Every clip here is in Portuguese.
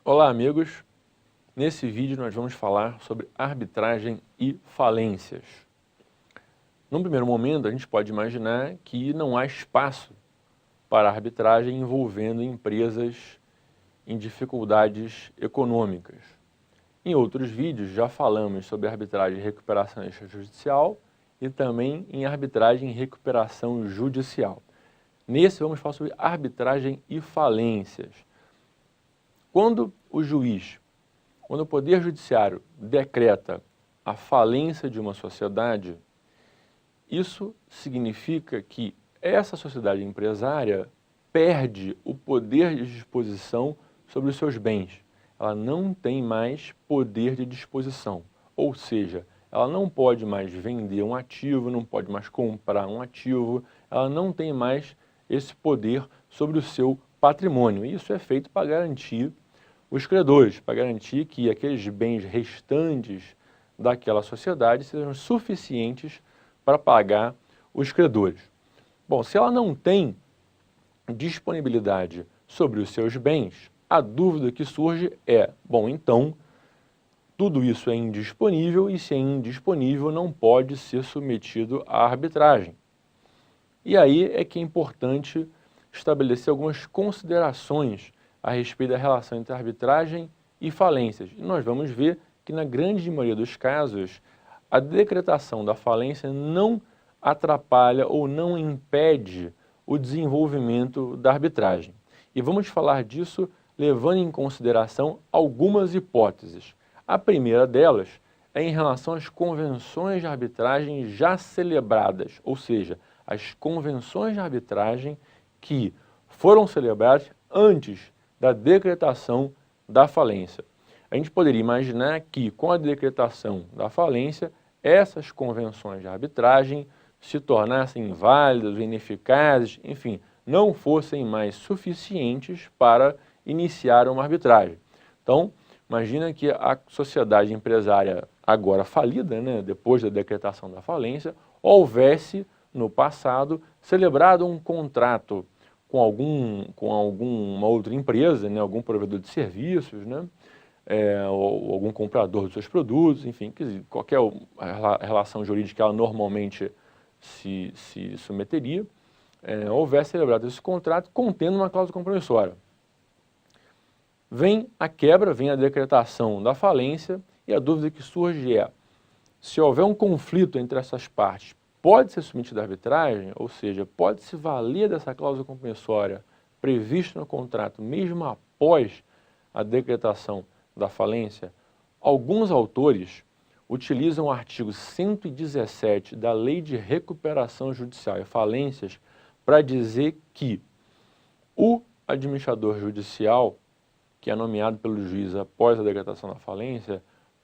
Olá, amigos. Nesse vídeo nós vamos falar sobre arbitragem e falências. Num primeiro momento, a gente pode imaginar que não há espaço para arbitragem envolvendo empresas em dificuldades econômicas. Em outros vídeos já falamos sobre arbitragem e recuperação extrajudicial e também em arbitragem e recuperação judicial. Nesse vamos falar sobre arbitragem e falências. Quando o Poder Judiciário decreta a falência de uma sociedade, isso significa que essa sociedade empresária perde o poder de disposição sobre os seus bens. Ela não tem mais poder de disposição, ou seja, ela não pode mais vender um ativo, não pode mais comprar um ativo, ela não tem mais esse poder sobre o seu patrimônio. Isso é feito para garantir os credores, para garantir que aqueles bens restantes daquela sociedade sejam suficientes para pagar os credores. Bom, se ela não tem disponibilidade sobre os seus bens, a dúvida que surge é, bom, então, tudo isso é indisponível e se é indisponível não pode ser submetido à arbitragem. E aí é que é importante estabelecer algumas considerações a respeito da relação entre arbitragem e falências. E nós vamos ver que, na grande maioria dos casos, a decretação da falência não atrapalha ou não impede o desenvolvimento da arbitragem. E vamos falar disso levando em consideração algumas hipóteses. A primeira delas é em relação às convenções de arbitragem já celebradas, ou seja, as convenções de arbitragem que foram celebradas antes da decretação da falência. A gente poderia imaginar que, com a decretação da falência, essas convenções de arbitragem se tornassem inválidas, ineficazes, enfim, não fossem mais suficientes para iniciar uma arbitragem. Então, imagina que a sociedade empresária agora falida, depois da decretação da falência, houvesse, no passado, celebrado um contrato com alguma outra empresa, algum provedor de serviços, ou algum comprador dos seus produtos, enfim, qualquer relação jurídica ela normalmente se submeteria, houvesse celebrado esse contrato contendo uma cláusula compromissória. Vem a quebra, vem a decretação da falência e a dúvida que surge é, se houver um conflito entre essas partes, pode ser submetido à arbitragem, ou seja, pode se valer dessa cláusula compromissória prevista no contrato, mesmo após a decretação da falência? Alguns autores utilizam o artigo 117 da Lei de Recuperação Judicial e Falências para dizer que o administrador judicial, que é nomeado pelo juiz após a decretação da falência,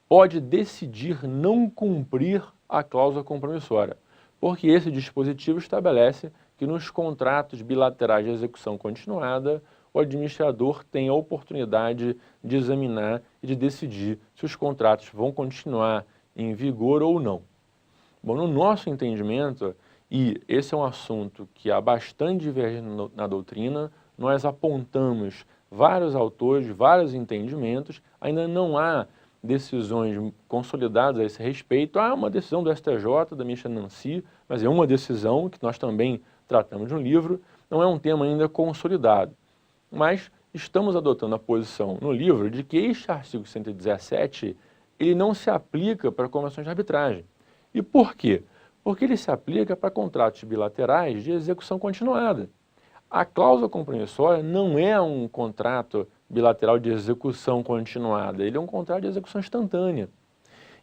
pode decidir não cumprir a cláusula compromissória, porque esse dispositivo estabelece que nos contratos bilaterais de execução continuada, o administrador tem a oportunidade de examinar e de decidir se os contratos vão continuar em vigor ou não. Bom, no nosso entendimento, e esse é um assunto que há bastante divergência na doutrina, nós apontamos vários autores, vários entendimentos, ainda não há decisões consolidadas a esse respeito. Há uma decisão do STJ, da ministra Nancy, mas é uma decisão que nós também tratamos no livro, não é um tema ainda consolidado. Mas estamos adotando a posição no livro de que este artigo 117, ele não se aplica para convenções de arbitragem. E por quê? Porque ele se aplica para contratos bilaterais de execução continuada. A cláusula compromissória não é um contrato bilateral de execução continuada, ele é um contrato de execução instantânea.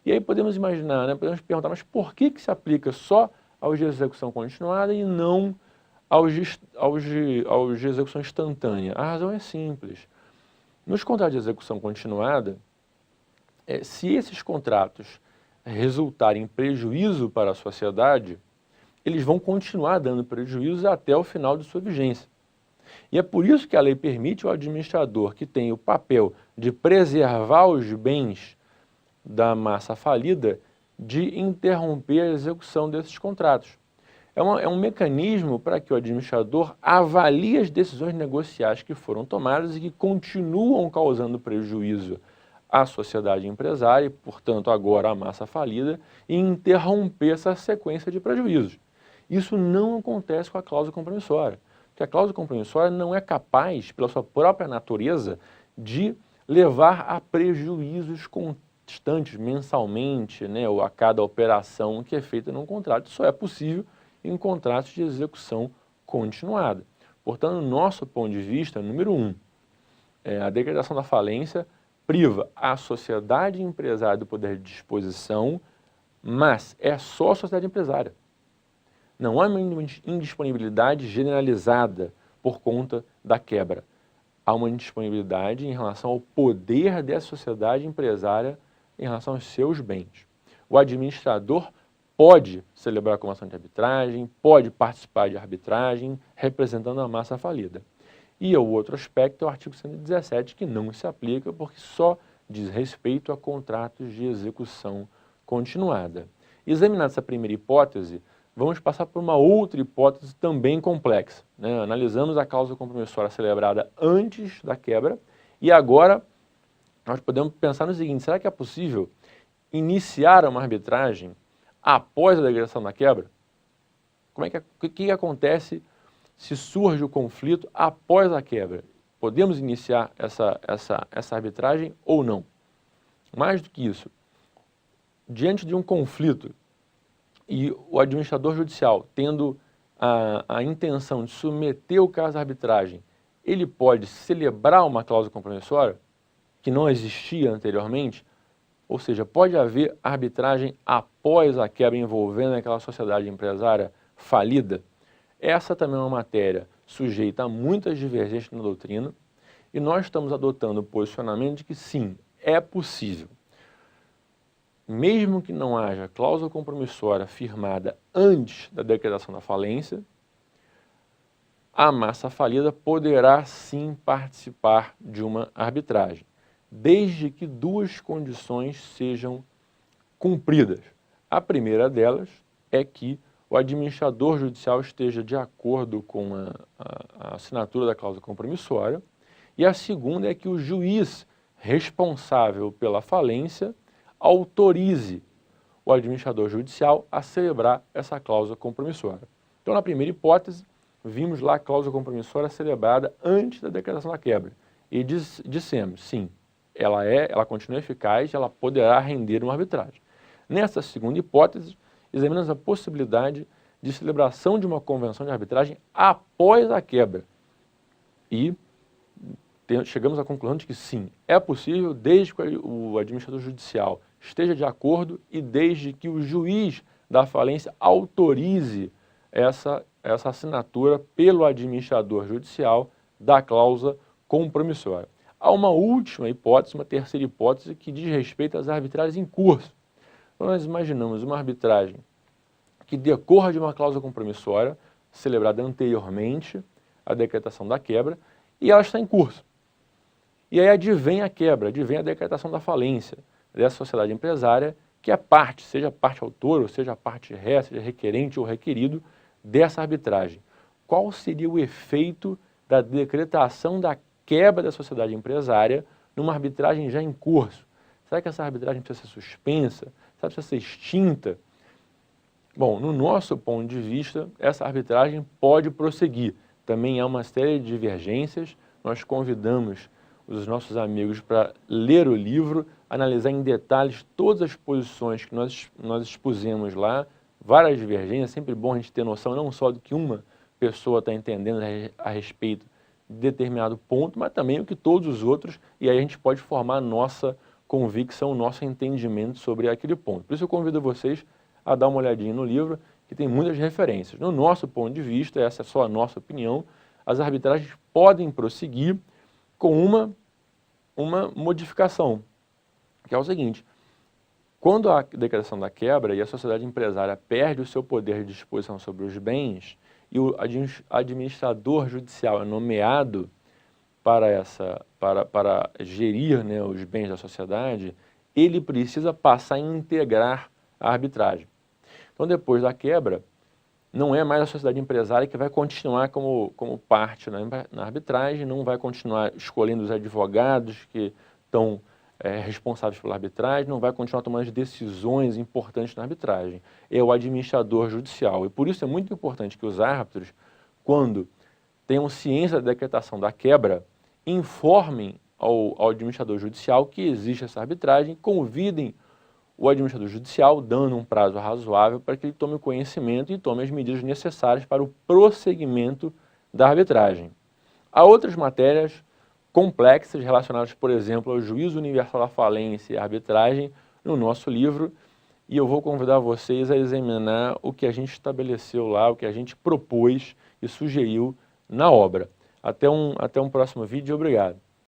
E aí podemos imaginar, podemos perguntar, mas por que se aplica só aos de execução continuada e não aos de execução instantânea? A razão é simples. Nos contratos de execução continuada, se esses contratos resultarem em prejuízo para a sociedade, eles vão continuar dando prejuízo até o final de sua vigência. E é por isso que a lei permite ao administrador que tem o papel de preservar os bens da massa falida de interromper a execução desses contratos. É um mecanismo para que o administrador avalie as decisões negociais que foram tomadas e que continuam causando prejuízo à sociedade empresária e, portanto, agora à massa falida, e interromper essa sequência de prejuízos. Isso não acontece com a cláusula compromissória, porque a cláusula compromissória não é capaz, pela sua própria natureza, de levar a prejuízos constantes, mensalmente, né, ou a cada operação que é feita num contrato. Isso só é possível em contratos de execução continuada. Portanto, nosso ponto de vista, número 1, a decretação da falência priva a sociedade empresária do poder de disposição, mas é só a sociedade empresária. Não há uma indisponibilidade generalizada por conta da quebra. Há uma indisponibilidade em relação ao poder dessa sociedade empresária em relação aos seus bens. O administrador pode celebrar a comoção de arbitragem, pode participar de arbitragem, representando a massa falida. E o outro aspecto é o artigo 117, que não se aplica porque só diz respeito a contratos de execução continuada. Examinada essa primeira hipótese, vamos passar por uma outra hipótese também complexa, né? Analisamos a cláusula compromissória celebrada antes da quebra e agora nós podemos pensar no seguinte: será que é possível iniciar uma arbitragem após a decretação da quebra? O que acontece se surge o conflito após a quebra? Podemos iniciar essa arbitragem ou não? Mais do que isso, diante de um conflito e o administrador judicial tendo a intenção de submeter o caso à arbitragem, ele pode celebrar uma cláusula compromissória que não existia anteriormente? Ou seja, pode haver arbitragem após a quebra envolvendo aquela sociedade empresária falida? Essa também é uma matéria sujeita a muitas divergências na doutrina e nós estamos adotando o posicionamento de que sim, é possível. Mesmo que não haja cláusula compromissória firmada antes da decretação da falência, a massa falida poderá sim participar de uma arbitragem, desde que duas condições sejam cumpridas. A primeira delas é que o administrador judicial esteja de acordo com a assinatura da cláusula compromissória, e a segunda é que o juiz responsável pela falência autorize o administrador judicial a celebrar essa cláusula compromissória. Então, na primeira hipótese, vimos lá a cláusula compromissória celebrada antes da decretação da quebra e dissemos, sim, ela continua eficaz, ela poderá render uma arbitragem. Nessa segunda hipótese, examinamos a possibilidade de celebração de uma convenção de arbitragem após a quebra e chegamos à conclusão de que sim, é possível desde que o administrador judicial esteja de acordo e desde que o juiz da falência autorize essa assinatura pelo administrador judicial da cláusula compromissória. Há uma última hipótese, uma terceira hipótese, que diz respeito às arbitragens em curso. Então, nós imaginamos uma arbitragem que decorra de uma cláusula compromissória celebrada anteriormente à decretação da quebra e ela está em curso. E aí advém a quebra, advém a decretação da falência dessa sociedade empresária, que é parte, seja parte autor, ou seja parte ré, seja requerente ou requerido dessa arbitragem. Qual seria o efeito da decretação da quebra da sociedade empresária numa arbitragem já em curso? Será que essa arbitragem precisa ser suspensa? Será que precisa ser extinta? Bom, no nosso ponto de vista, essa arbitragem pode prosseguir. Também há uma série de divergências. Nós convidamos os nossos amigos para ler o livro, analisar em detalhes todas as posições que nós expusemos lá, várias divergências. É sempre bom a gente ter noção não só do que uma pessoa está entendendo a respeito de determinado ponto, mas também o que todos os outros, e aí a gente pode formar nossa convicção, nosso entendimento sobre aquele ponto. Por isso eu convido vocês a dar uma olhadinha no livro, que tem muitas referências. No nosso ponto de vista, essa é só a nossa opinião, as arbitragens podem prosseguir com uma modificação, que é o seguinte: quando a decretação da quebra e a sociedade empresária perde o seu poder de disposição sobre os bens e o administrador judicial é nomeado para gerir, né, os bens da sociedade, ele precisa passar a integrar a arbitragem. Então, depois da quebra, não é mais a sociedade empresária que vai continuar como parte na arbitragem, não vai continuar escolhendo os advogados que estão responsáveis pela arbitragem, não vai continuar tomando as decisões importantes na arbitragem. É o administrador judicial. E por isso é muito importante que os árbitros, quando tenham ciência da decretação da quebra, informem ao administrador judicial que existe essa arbitragem, convidem o administrador judicial, dando um prazo razoável para que ele tome o conhecimento e tome as medidas necessárias para o prosseguimento da arbitragem. Há outras matérias complexas relacionadas, por exemplo, ao juízo universal da falência e arbitragem no nosso livro, e eu vou convidar vocês a examinar o que a gente estabeleceu lá, o que a gente propôs e sugeriu na obra. Até um próximo vídeo e obrigado.